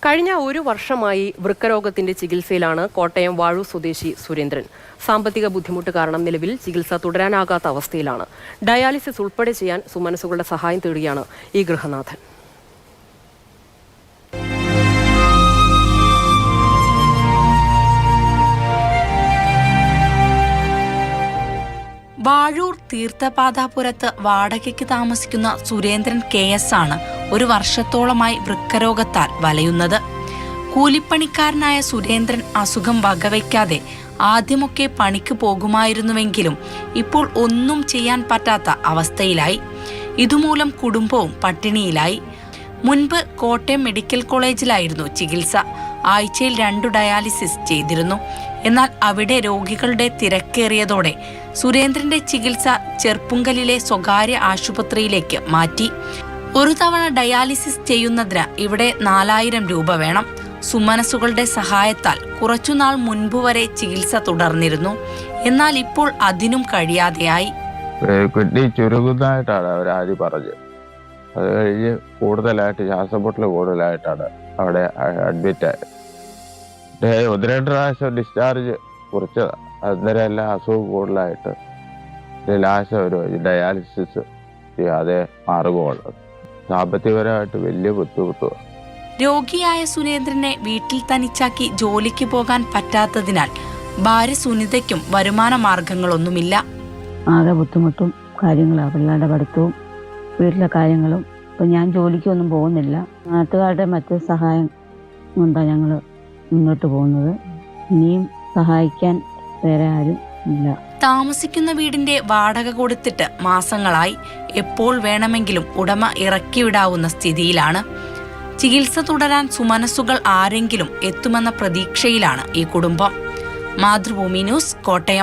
കഴിഞ്ഞ ഒരു വർഷമായി വൃക്കരോഗത്തിന്റെ ചികിത്സയിലാണ് കോട്ടയം വാഴൂർ സ്വദേശി സുരേന്ദ്രൻ. സാമ്പത്തിക ബുദ്ധിമുട്ട് കാരണം നിലവിൽ ചികിത്സ തുടരാനാകാത്ത അവസ്ഥയിലാണ്. ഡയാലിസിസ് ഉൾപ്പെടെ ചെയ്യാൻ സുമനസുകളുടെ സഹായം തേടുകയാണ് ഈ ഗൃഹനാഥൻ. വാഴൂർ തീർത്ഥപാദാപുരത്ത് വാടകയ്ക്ക് താമസിക്കുന്ന സുരേന്ദ്രൻ KS ആണ് ഒരു വർഷത്തോളമായി വൃക്കരോഗത്താൽ വലയുന്നത്. കൂലിപ്പണിക്കാരനായ സുരേന്ദ്രൻ അസുഖം വകവയ്ക്കാതെ ആദ്യമൊക്കെ പണിക്ക് പോകുമായിരുന്നുവെങ്കിലും ഇപ്പോൾ ഒന്നും ചെയ്യാൻ പറ്റാത്ത അവസ്ഥയിലായി. ഇതുമൂലം കുടുംബവും പട്ടിണിയിലായി. മുൻപ് കോട്ടയം മെഡിക്കൽ കോളേജിലായിരുന്നു ചികിത്സ. ആഴ്ചയിൽ 2 ഡയാലിസിസ് ചെയ്തിരുന്നു. എന്നാൽ അവിടെ രോഗികളുടെ തിരക്കേറിയതോടെ സുരേന്ദ്രന്റെ ചികിത്സ ചെർപ്പുങ്കലിലെ സ്വകാര്യ ആശുപത്രിയിലേക്ക് മാറ്റി. ഒരു തവണ ഡയാലിസിസ് ചെയ്യുന്നതിന് ഇവിടെ 4000 രൂപ വേണം. സുമനസുകളുടെ സഹായത്താൽ കുറച്ചുനാൾ മുൻപ് വരെ ചികിത്സ തുടർന്നിരുന്നു. എന്നാൽ ഇപ്പോൾ അതിനും കഴിയാതെയായി. കിഡ്നി ചുരുങ്ങുന്നതായിട്ടാണ് അവരാദ്യം പറഞ്ഞത്. അത് കഴിഞ്ഞ് കൂടുതലായിട്ട് ശ്വാസമുട്ടൽ കൂടുതലായിട്ടാണ് അവിടെ അഡ്മിറ്റ് ആയത്. 1-2 പ്രാവശ്യം ഡിസ്ചാർജ് കുറിച്ചത്. അന്നേരം എല്ലാം അസുഖം കൂടുതലായിട്ട് ലാസ്റ്റ് ഒരു ഡയാലിസിസ് ചെയ്യാതെ മാർഗമുള്ളത്. സാമ്പത്തികപരമായിട്ട് വലിയ ബുദ്ധിമുട്ടുമാണ്. രോഗിയായ സുരേന്ദ്രനെ വീട്ടിൽ തനിച്ചാക്കി ജോലിക്ക് പോകാൻ പറ്റാത്തതിനാൽ ഭാര്യ സുനിതയ്ക്കും വരുമാന മാർഗങ്ങളൊന്നുമില്ല. ആകെ ബുദ്ധിമുട്ടും കാര്യങ്ങളാണ്. പിള്ളേരുടെ പഠിത്തവും വീട്ടിലെ കാര്യങ്ങളും. ഇപ്പം ഞാൻ ജോലിക്കൊന്നും പോകുന്നില്ല. നാട്ടുകാരുടെ മറ്റ് സഹായം കൊണ്ടാണ് ഞങ്ങൾ മുന്നോട്ട് പോകുന്നത്. ഇനിയും സഹായിക്കാൻ വേറെ ആരും ഇല്ല. താമസിക്കുന്ന വീടിന്റെ വാടക കൊടുത്തിട്ട് മാസങ്ങളായി. എപ്പോൾ വേണമെങ്കിലും ഉടമ ഇറക്കിവിടാവുന്ന സ്ഥിതിയിലാണ്. ചികിത്സ തുടരാൻ സുമനസുകൾ ആരെങ്കിലും എത്തുമെന്ന പ്രതീക്ഷയിലാണ് ഈ കുടുംബം. മാതൃഭൂമി ന്യൂസ്, കോട്ടയം.